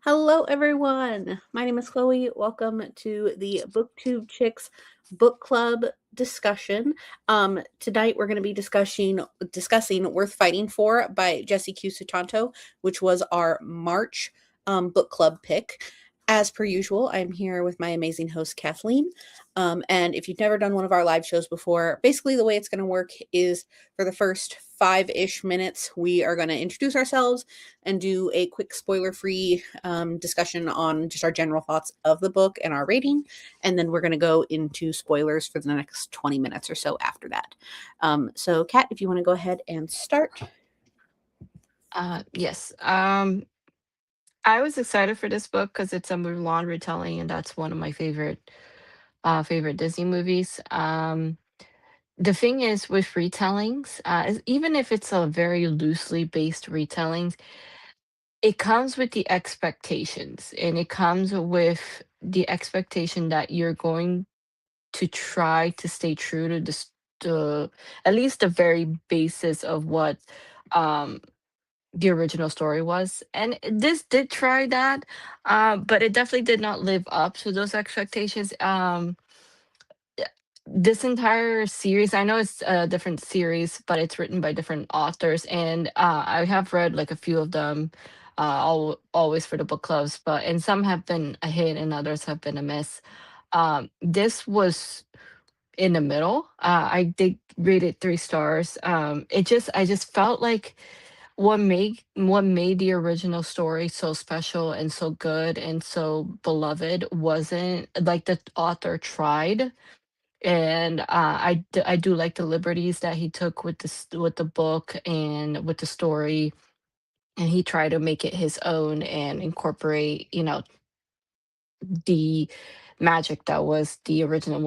Hello, everyone. My name is Chloe. Welcome to the Booktube Chicks Book Club discussion. Tonight we're going to be discussing "Worth Fighting For" by Jessie Q. Sutanto, which was our March book club pick. As per usual, I'm here with my amazing host Kathleen. And if you've never done one of our live shows before, basically the way it's going to work is for the first 5-ish minutes, we are going to introduce ourselves and do a quick spoiler-free discussion on just our general thoughts of the book and our rating. And then we're going to go into spoilers for the next 20 minutes or so after that. So, Kat, if you want to go ahead and start. Yes. I was excited for this book because it's a Mulan retelling, and that's one of my favorite Disney movies. The thing is with retellings, even if it's a very loosely based retellings, it comes with the expectations, and it comes with the expectation that you're going to try to stay true to the at least the very basis of what um the original story was. And this did try that, but it definitely did not live up to those expectations. This entire series, I know it's a different series, but it's written by different authors, and I have read like a few of them, always for the book clubs, but and some have been a hit and others have been a miss. This was in the middle. I did rate it 3 stars. I just felt like what made the original story so special and so good and so beloved wasn't like the author tried. And I do like the liberties that he took with with the book and with the story, and he tried to make it his own and incorporate, the magic that was the original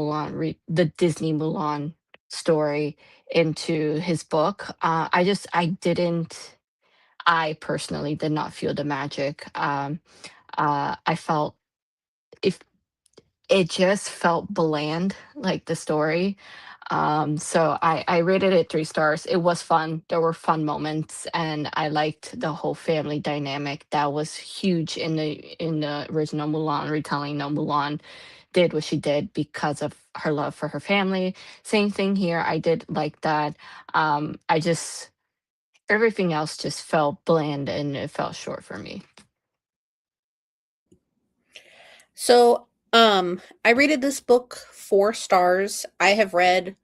the Disney Mulan story into his book. I personally did not feel the magic. I felt if it just felt bland, like the story. So I rated it 3 stars. It was fun. There were fun moments, and I liked the whole family dynamic that was huge in the original Mulan retelling. No, Mulan did what she did because of her love for her family. Same thing here. I did like that. I just Everything else just felt bland and it felt short for me. So, I rated this book 4 stars. I have read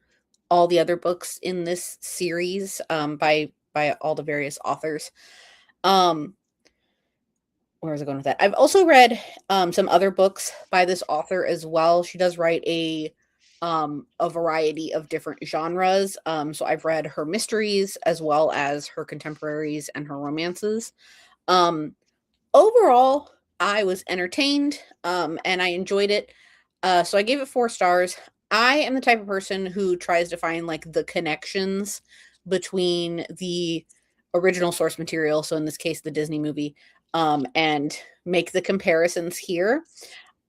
all the other books in this series by all the various authors. Um, where was I going with that? I've also read some other books by this author as well. She does write a variety of different genres. So I've read her mysteries as well as her contemporaries and her romances. Um, Overall, I was entertained and I enjoyed it. So I gave it 4 stars. I am the type of person who tries to find like the connections between the original source material, so in this case, the Disney movie, and make the comparisons here.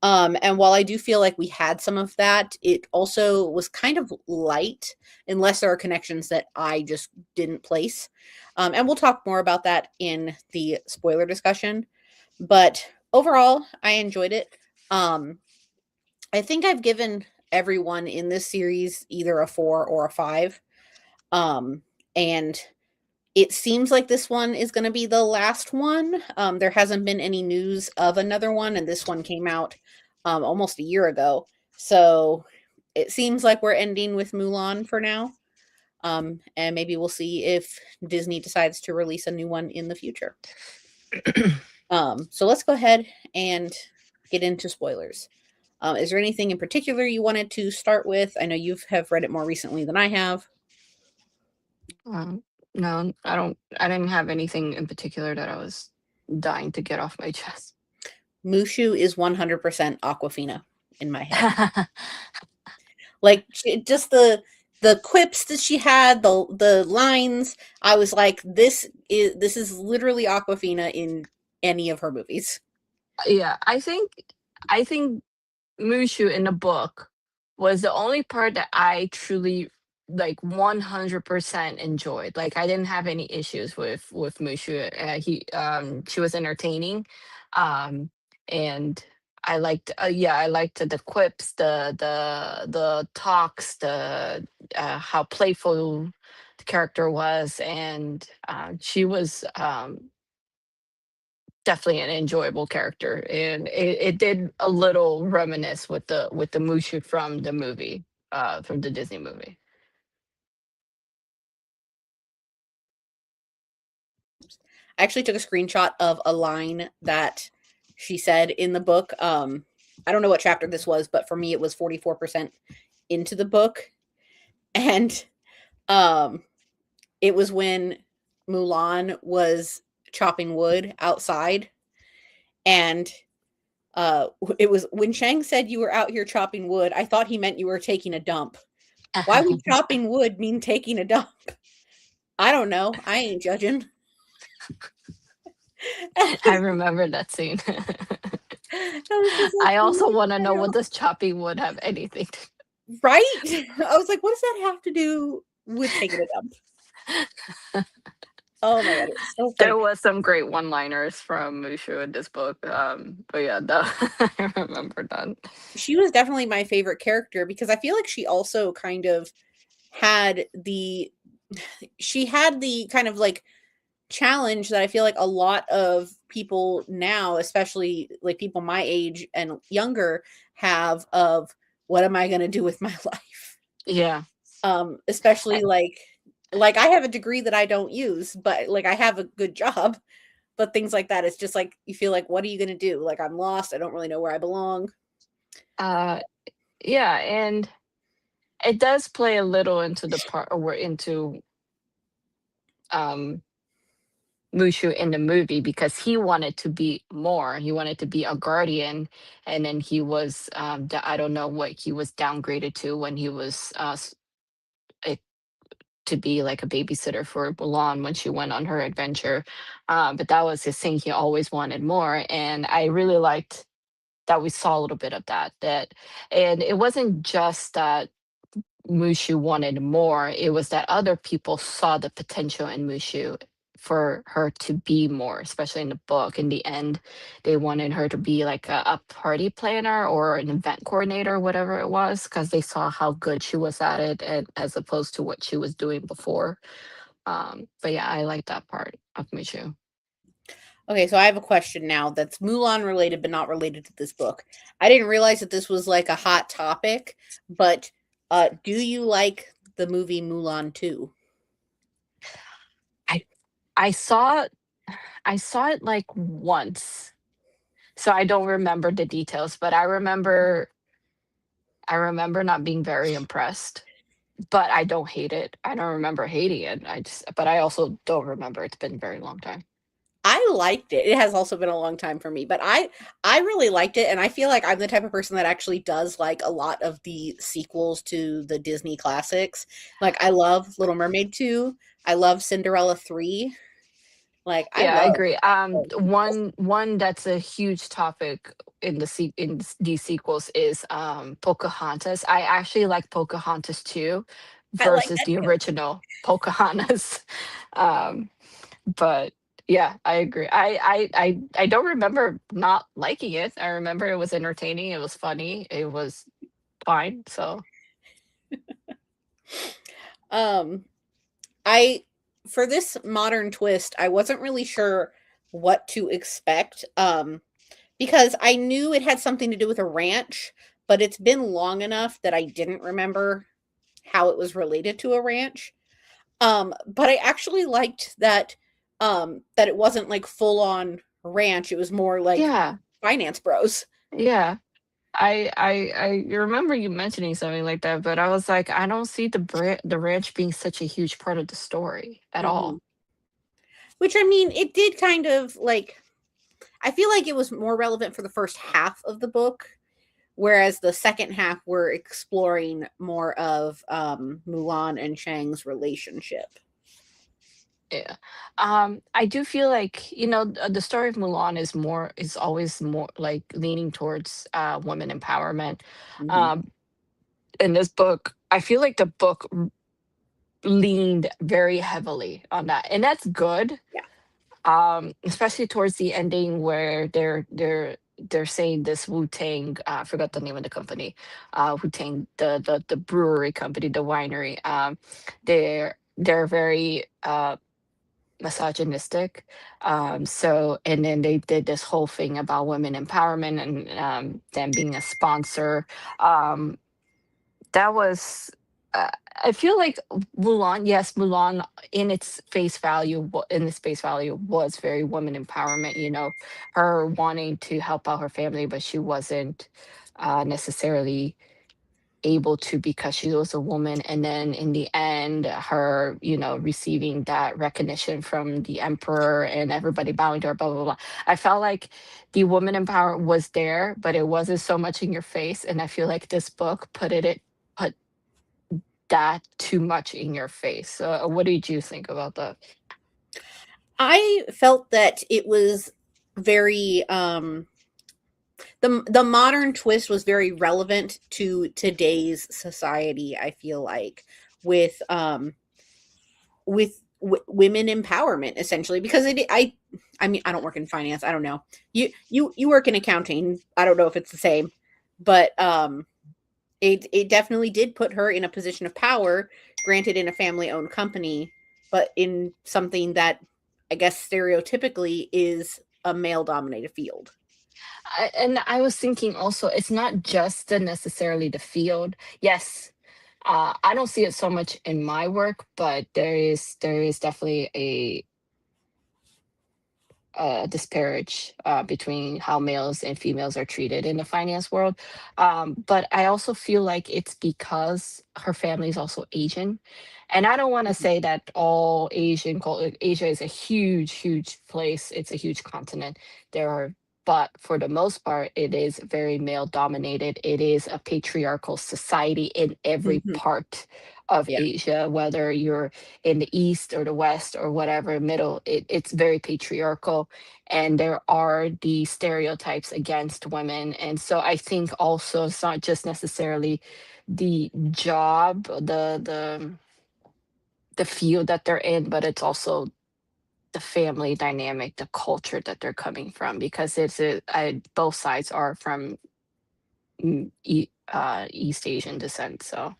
And while I do feel like we had some of that, it also was kind of light, unless there are connections that I just didn't place. And we'll talk more about that in the spoiler discussion. But overall, I enjoyed it. Um, I think I've given everyone in this series either a 4 or a 5. And it seems like this one is going to be the last one. There hasn't been any news of another one, and this one came out almost a year ago. So it seems like we're ending with Mulan for now. And maybe we'll see if Disney decides to release a new one in the future. So let's go ahead and get into spoilers. Is there anything in particular you wanted to start with? I know you have read it more recently than I have. No, I didn't have anything in particular that I was dying to get off my chest. Mushu is 100% Aquafina in my head. Like just the quips that she had, the lines. I was like, this is literally Aquafina in any of her movies. Yeah, I think Mushu in the book was the only part that I truly like 100% enjoyed. Like I didn't have any issues with Mushu. He She was entertaining. Um, and I liked the quips, the talks, the how playful the character was, and she was definitely an enjoyable character, and it did a little reminisce with the Mushu from the movie, from the Disney movie. I actually took a screenshot of a line that she said in the book. I don't know what chapter this was, but for me it was 44% into the book. And um it was when Mulan was chopping wood outside, and it was when Shang said you were out here chopping wood, I thought he meant you were taking a dump. Why would chopping wood mean taking a dump? I don't know. I ain't judging. I remember that scene. I was just like, I also what want to know, the what hell? does chopping wood have anything to Right? I was like, what does that have to do with taking a dump? Oh my god, it's so There funny. was some great one-liners from Mushu in this book, but yeah, I remember that. She was definitely my favorite character because I feel like she also kind of had the she had the kind of like challenge that I feel like a lot of people now, especially like people my age and younger, have of what am I going to do with my life? Yeah. Especially like I have a degree that I don't use, but like I have a good job, but things like that, it's just like you feel like what are you going to do? Like I'm lost, I don't really know where I belong. Uh, yeah, and it does play a little into the part, or into um Mushu in the movie, because he wanted to be more. He wanted to be a guardian, and then he was I don't know what he was downgraded to when he was it, to be like a babysitter for Mulan when she went on her adventure. But that was his thing. He always wanted more, and I really liked that we saw a little bit of that. And it wasn't just that Mushu wanted more, it was that other people saw the potential in Mushu for her to be more, especially in the book. In the end, they wanted her to be like a party planner or an event coordinator, whatever it was, because they saw how good she was at it, and as opposed to what she was doing before. But yeah, I like that part of Mushu. Okay, so I have a question now that's Mulan related but not related to this book. I didn't realize that this was like a hot topic, but do you like the movie Mulan 2? I I saw I saw it like once, so I don't remember the details, but I remember not being very impressed, but I don't hate it. I don't remember hating it. But I also don't remember. It's been a very long time. I liked it. It has also been a long time for me, but I really liked it, and I feel like I'm the type of person that actually does like a lot of the sequels to the Disney classics. Like I love Little Mermaid 2, I love Cinderella 3. Like I Yeah, I love agree. those sequels. One that's a huge topic in these sequels is Pocahontas. I actually like Pocahontas too, I like versus that the too. original Pocahontas. um, but yeah, I agree. I don't remember not liking it. I remember it was entertaining. It was funny. It was fine. So Um I for this modern twist, I wasn't really sure what to expect. Because I knew it had something to do with a ranch, but it's been long enough that I didn't remember how it was related to a ranch. But I actually liked that it wasn't like full on ranch. It was more like yeah, finance bros. yeah. I remember you mentioning something like that, but I was like, I don't see the ranch being such a huge part of the story at Mhm. all. Which I mean, it did kind of like I feel like it was more relevant for the first half of the book, whereas the second half we're exploring more of Mulan and Shang's relationship. Yeah. I do feel like, the story of Mulan is always more like leaning towards women empowerment. Hmm. Um, in this book, I feel like the book leaned very heavily on that, and that's good. Yeah. especially towards the ending where they're saying this Wu-Tang, I forgot the name of the company, Wu-Tang, the brewery company, the winery. They're very misogynistic. So and then they did this whole thing about women empowerment and them being a sponsor. Um, that was uh, I feel like Mulan, yes, Mulan in its face value was very woman empowerment, her wanting to help out her family, but she wasn't necessarily able to because she was a woman. And then in the end, her, receiving that recognition from the emperor and everybody bowing to her, blah blah blah. I felt like the woman empower was there, but it wasn't so much in your face. And I feel like this book put that too much in your face. What did you think about that? I felt that it was very the modern twist was very relevant to today's society, I feel like, with women empowerment, essentially, because I mean, I don't work in finance, I don't know. You work in accounting, I don't know if it's the same, but it definitely did put her in a position of power, granted in a family owned company, but in something that I guess stereotypically is a male dominated field. And I was thinking also, it's not just necessarily the field. Yes, I don't see it so much in my work, but there is definitely a disparage between how males and females are treated in the finance world. But I also feel like it's because her family is also Asian. And I don't want to Mhm, say that all Asia is a huge, huge place. It's a huge continent. There are, but for the most part, it is very male dominated. It is a patriarchal society in every mhm, part of yeah, Asia, whether you're in the east or the west or whatever middle. It's very patriarchal, and there are the stereotypes against women. And so I think also it's not just necessarily the job, the field that they're in, but it's also the family dynamic, the culture that they're coming from, because both sides are from East Asian descent. So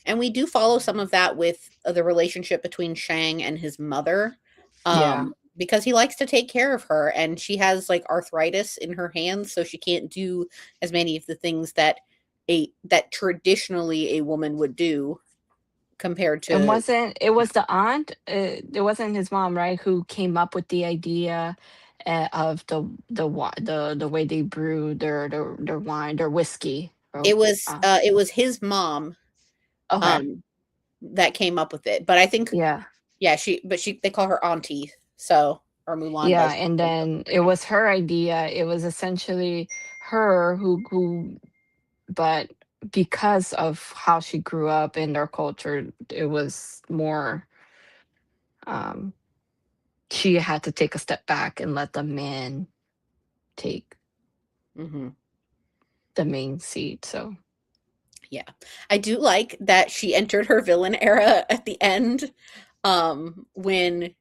and we do follow some of that with the relationship between Shang and his mother, yeah. because he likes to take care of her, and she has like arthritis in her hands, so she can't do as many of the things that that traditionally a woman would do compared And to. wasn't it was the aunt? It wasn't his mom, right? Who came up with the idea of the way they brew their wine, their whiskey. It was his mom, Okay, um, that came up with it, but I think, yeah, yeah, she they call her auntie, so, or Mulan yeah. does. And then it was her idea. It was essentially her but because of how she grew up in their culture, it was more. Um, she had to take a step back and let the man take Mhm. the main seat. So Yeah. I do like that she entered her villain era at the end, when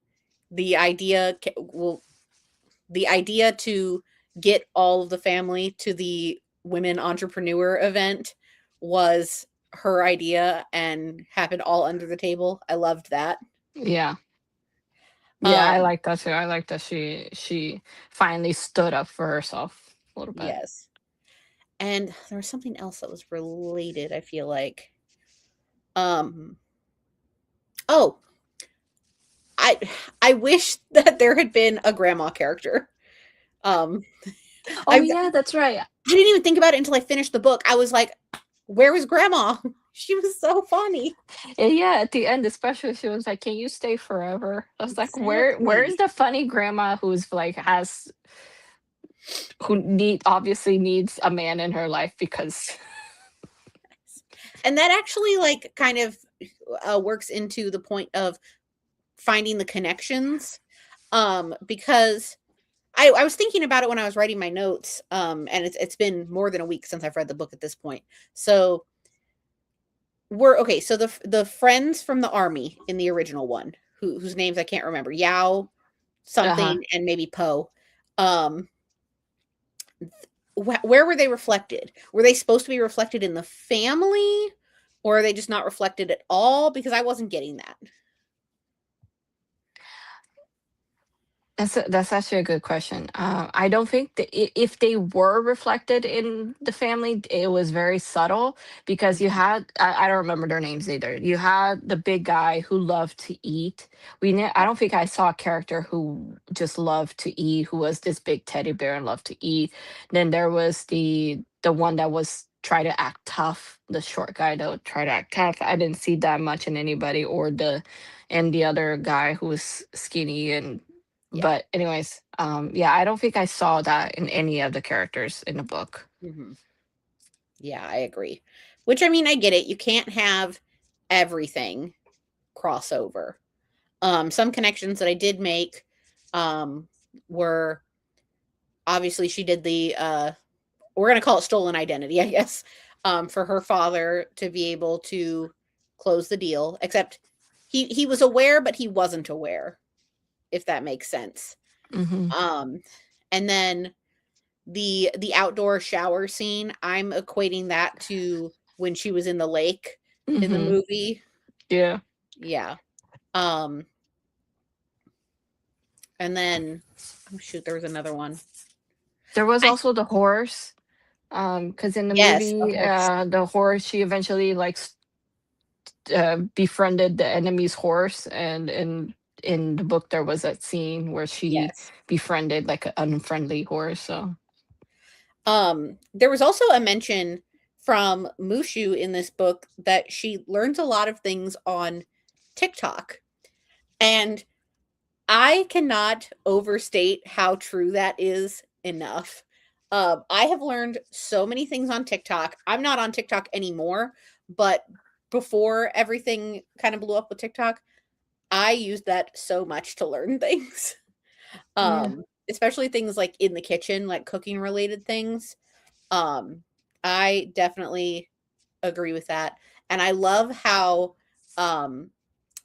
the idea the idea to get all of the family to the women entrepreneur event was her idea and happened all under the table. I loved that. yeah. Yeah, I Um, like that too. I like that she finally stood up for herself a little bit. yes. And there was something else that was related, I feel like. Um, oh, I I wish that there had been a grandma character. Um, Oh I yeah, that's right. didn't even think about it until I finished the book. I was like, "Where was grandma?" She was so funny. And yeah, at the end, especially she was like, "Can you stay forever?" I was like, "Where's Exactly. the funny grandma who's like who obviously needs a man in her life because." And that actually like kind of works into the point of finding the connections, because I was thinking about it when I was writing my notes, and it's been more than a week since I've read the book at this point. So we're okay. So the friends from the army in the original one, whose names I can't remember, Yao. Uh-huh. something, and maybe Poe. Um, where were they reflected? Were they supposed to be reflected in the family, or are they just not reflected at all? Because I wasn't getting that. That's actually a good question. I don't think that if they were reflected in the family, it was very subtle because you Mhm. had I don't remember their names either. You had the big guy who loved to eat. I don't think I saw a character who just loved to eat, who was this big teddy bear and loved to eat. Then there was the one that was try to act tough, the short guy that would try to act tough. I didn't see that much in anybody, or the other guy who was skinny and Yeah. but anyways, yeah, I don't think I saw that in any of the characters in the book. Mhm. Yeah, I agree. Which, I mean, I get it. You can't have everything crossover. Some connections that I did make um, were obviously she did the we're gonna call it stolen identity, I guess, for her father to be able to close the deal. Except he was aware, but he wasn't aware, if that makes sense. Mhm. Um, and then the outdoor shower scene, I'm equating that to when she was in the lake in the Mhm. movie. Yeah. Yeah. Um, and then oh shoot, there was another one. There was I also the horse, because in the yes, the movie, horse. the horse, she eventually, like, befriended the enemy's horse, and in the book, there was that scene where she Yes. befriended, like, an unfriendly horse, so There was also a mention from Mushu in this book that she learns a lot of things on TikTok. And I cannot overstate how true that is enough. I have learned so many things on TikTok. I'm not on TikTok anymore, but before everything kind of blew up with TikTok, I used that so much to learn things. yeah. Especially things like in the kitchen, like cooking related things. Um, I definitely agree with that, and I love how, um,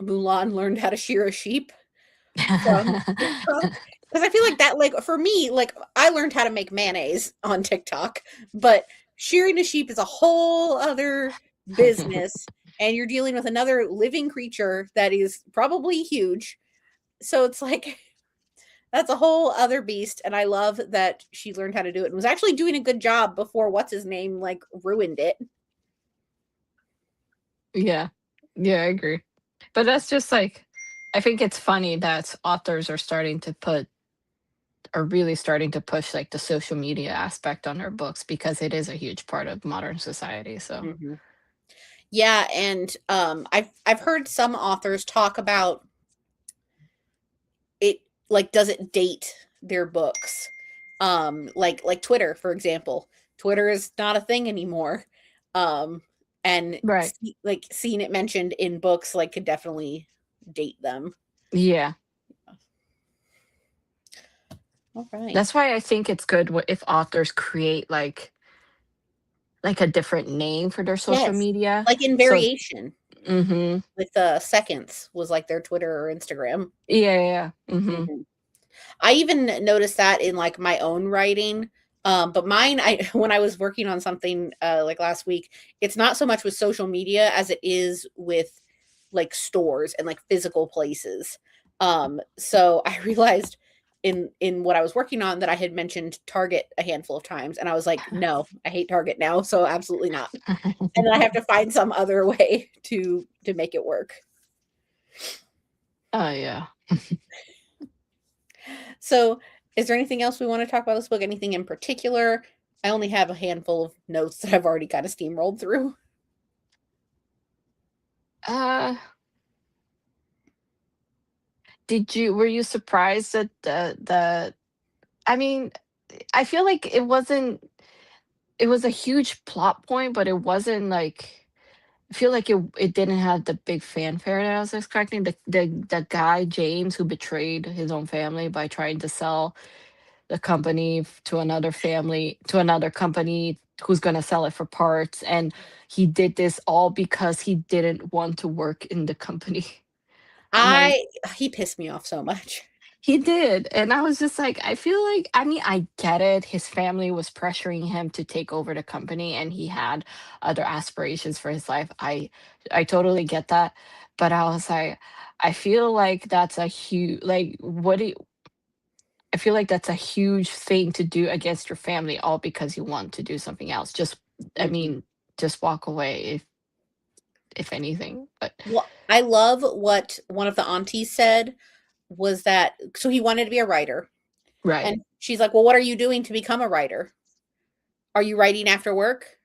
Mulan learned how to shear a sheep from TikTok, because I feel like that, like, for me, like, I learned how to make mayonnaise on TikTok, but shearing a sheep is a whole other business, and you're dealing with another living creature that is probably huge, so it's like that's a whole other beast, and I love that she learned how to do it and was actually doing a good job before what's his name, like, ruined it. Yeah. Yeah, I agree. But that's just, like, I think it's funny that authors are really starting to push, like, the social media aspect on their books because it is a huge part of modern society, so Mhm. Yeah, and, I've heard some authors talk about it, like, does it date their books? Like Twitter, for example. Twitter is not a thing anymore, and right. seeing it mentioned in books, like, could definitely date them. Yeah. Alright. That's why I think it's good if authors create, like a different name for their social Yes, media. like in So Variation. mhm. With, Seconds was, like, their Twitter or Instagram. Yeah, yeah, yeah. Mhm. Mhm. I even noticed that in, like, my own writing, but mine, I when I was working on something, like, last week, it's not so much with social media as it is with, like, stores and, like, physical places. So I realized in what I was working on that I had mentioned Target a handful of times, and I was like, "No, I hate Target now, so absolutely not." And then I have to find some other way to make it work. Oh, yeah. So, is there anything else we want to talk about this book? Anything in particular? I only have a handful of notes that I've already kind of steamrolled through. Uh, were you surprised that I mean, I feel like it was a huge plot point, but it wasn't like I feel like it didn't have the big fanfare that I was expecting. The guy, James, who betrayed his own family by trying to sell the company to another company who's gonna sell it for parts, and he did this all because he didn't want to work in the company. I'm like, I He pissed me off so much. He did, and I was just like, I feel like, I mean, I get it. His family was pressuring him to take over the company, and he had other aspirations for his life. I totally get that, but I was like, I feel like that's a huge, like, what do you, I feel like that's a huge thing to do against your family, all because you want to do something else. Just, I Mhm. mean, just walk away if anything. But Well, I love what one of the aunties said was that so he wanted to be a writer. right, And she's like, "Well, what are you doing to become a writer? Are you writing after work?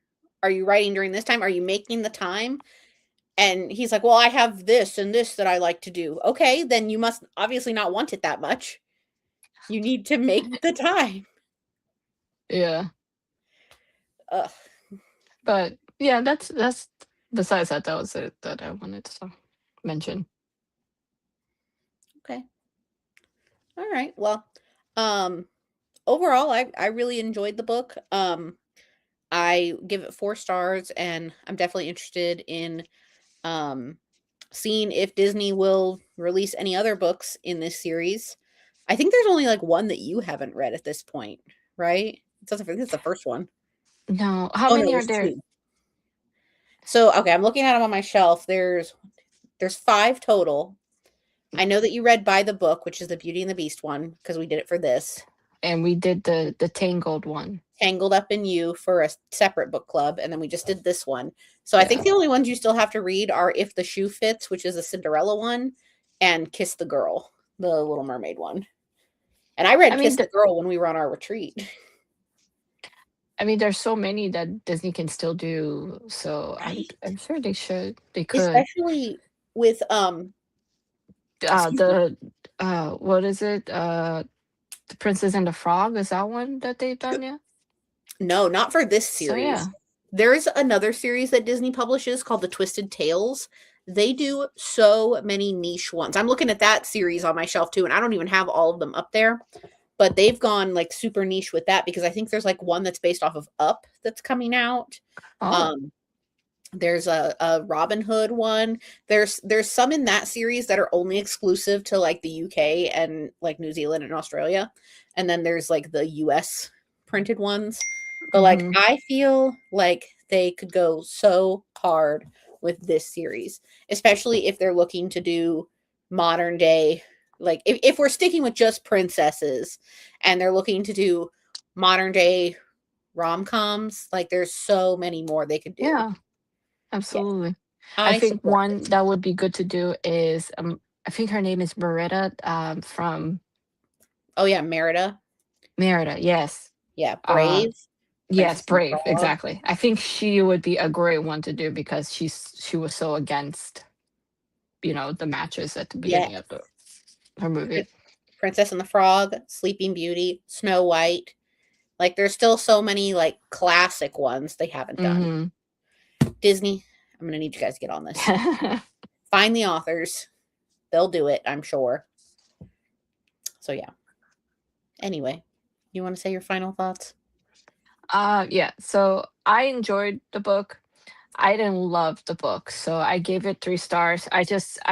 Are you writing during this time? Are you making the time?" And he's like, "Well, I have this and this that I like to do." Okay, then you must obviously not want it that much. You need to make the time. yeah. Ugh, But yeah, that's besides that, that was it that I wanted to mention. okay. All right. Well, um overall I really enjoyed the book. I give it 4 stars and I'm definitely interested in um seeing if Disney will release any other books in this series. I think there's only like one that you haven't read at this point, right? It doesn't I think it's the first one. No, how Oh no, many are there's there? 2. So, okay, I'm looking at them on my shelf. There's 5 total. I know that you read By the Book, which is the Beauty and the Beast one, because we did it for this. And we did the Tangled one. Tangled Up in You for a separate book club, and then we just did this one. So I think Yeah. the only ones you still have to read are If the Shoe Fits, which is a Cinderella one, and Kiss the Girl, the Little Mermaid one. And I I read mean, Kiss the Girl when we were on our retreat. I mean, there's so many that Disney can still do. So I'm Right? sure they should. They could. Especially with excuse me. The what is it? The Princess and the Frog, is that one that they've done yet? No, not for this So series. yeah. There's another series that Disney publishes called The Twisted Tales. They do so many niche ones. I'm looking at that series on my shelf too, and I don't even have all of them up there. But they've gone like super niche with that because I think there's like one that's based off of Up that's coming out. Oh. Um, there's a Robin Hood one. There's some in that series that are only exclusive to like the UK and like New Zealand and Australia. And then there's like the US printed ones. But like Hmm. I feel like they could go so hard with this series, especially if they're looking to do modern day like if we're sticking with just princesses and they're looking to do modern day rom-coms, like there's so many more they could do. Yeah. Yes, Absolutely. I I think support one this. that would be good to do is I think her name is Merida from Oh yeah, Merida. Merida. Yes. Yeah, Uh Brave, yes, Princess and the Brave, Frog. exactly. I think she would be a great one to do because she was so against, the matches at the Yes. beginning of her movie. Princess and the Frog, Sleeping Beauty, Snow White. Like there's still so many like classic ones they haven't done. Mhm. Disney, I'm gonna need you guys to get on this. Find the authors. They'll do it, I'm sure. So yeah. Anyway, you want to say your final thoughts? Yeah, so I enjoyed the book. I didn't love the book, so I gave it 3 stars. I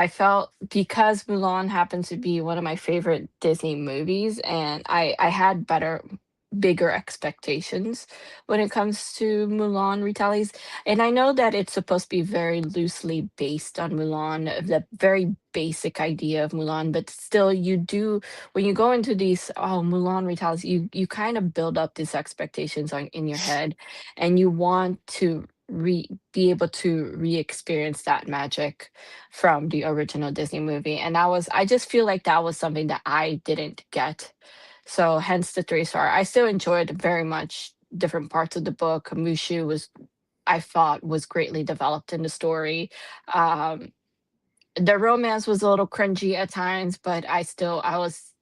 felt because Mulan happened to be one of my favorite Disney movies, and I had bigger expectations when it comes to Mulan retellies. And I know that it's supposed to be very loosely based on Mulan, the very basic idea of Mulan, but still you do when you go into these Mulan retellies, you kind of build up these expectations in your head, and you want to be able to re-experience that magic from the original Disney movie. And I just feel like that was something that I didn't get. So hence the 3 star. I still enjoyed very much different parts of the book. Mushu I thought was greatly developed in the story. Um, the romance was a little cringy at times, but I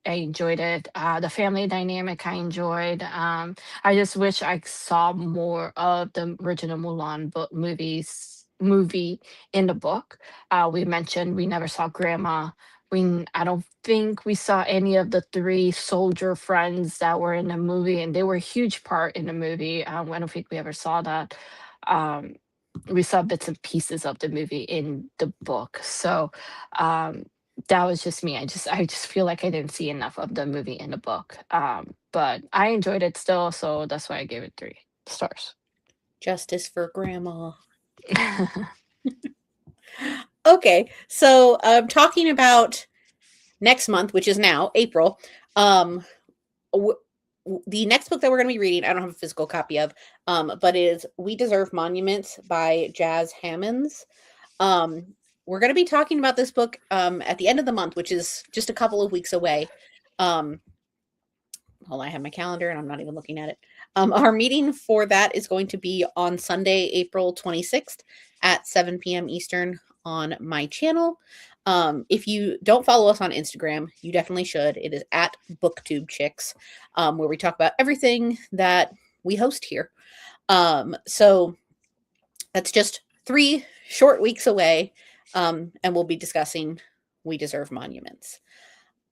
enjoyed it. The family dynamic I enjoyed. I just wish I saw more of the original Mulan book movie in the book. We mentioned we never saw Grandma. I don't think we saw any of the 3 soldier friends that were in the movie, and they were a huge part in the movie. I don't think we ever saw that. Um, we saw bits and pieces of the movie in the book. So, That was just me. I just feel like I didn't see enough of the movie in the book. But I enjoyed it still, so that's why I gave it 3 stars. Justice for grandma. Okay, so talking about next month, which is now April, the next book that we're going to be reading, I don't have a physical copy of, but is We Deserve Monuments by Jazz Hammonds. We're going to be talking about this book at the end of the month, which is just a couple of weeks away. Hold on, I have my calendar and I'm not even looking at it. Our meeting for that is going to be on Sunday, April 26th at 7 p.m. Eastern on my channel. If you don't follow us on Instagram, you definitely should. It is at Booktube Chicks, where we talk about everything that we host here. So that's just 3 short weeks away, and we'll be discussing We Deserve Monuments.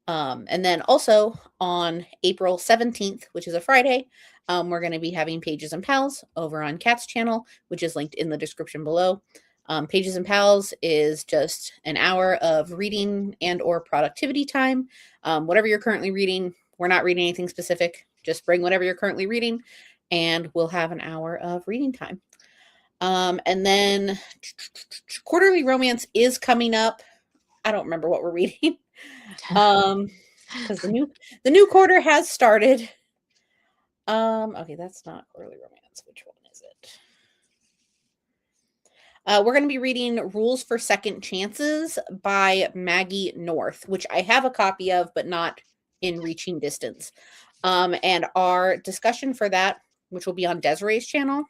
And then also on April 17th, which is a Friday, we're going to be having Pages and Pals over on Kat's channel, which is linked in the description below. Pages and Pals is just an hour of reading and or productivity time. Whatever you're currently reading, we're not reading anything specific. Just bring whatever you're currently reading, and we'll have an hour of reading time. And then Quarterly Romance is coming up. I don't remember what we're reading. Because the new quarter has started. Okay, that's not Quarterly Romance. Which one is it? We're going to be reading Rules for Second Chances by Maggie North, which I have a copy of, but not in reaching distance. And our discussion for that, which will be on Desiree's channel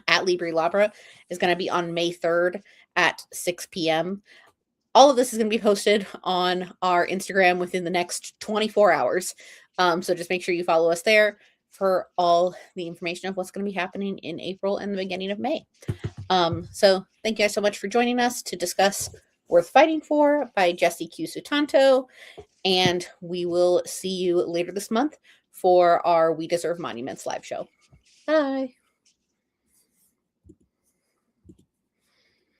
at Libri Labra, is going to be on May 3rd at 6 p.m. All of this is going to be posted on our Instagram within the next 24 hours. So just make sure you follow us there for all the information of what's going to be happening in April and the beginning of May. So thank you guys so much for joining us to discuss Worth Fighting For by Jessie Q. Sutanto. And we will see you later this month for our We Deserve Monuments live show. Bye.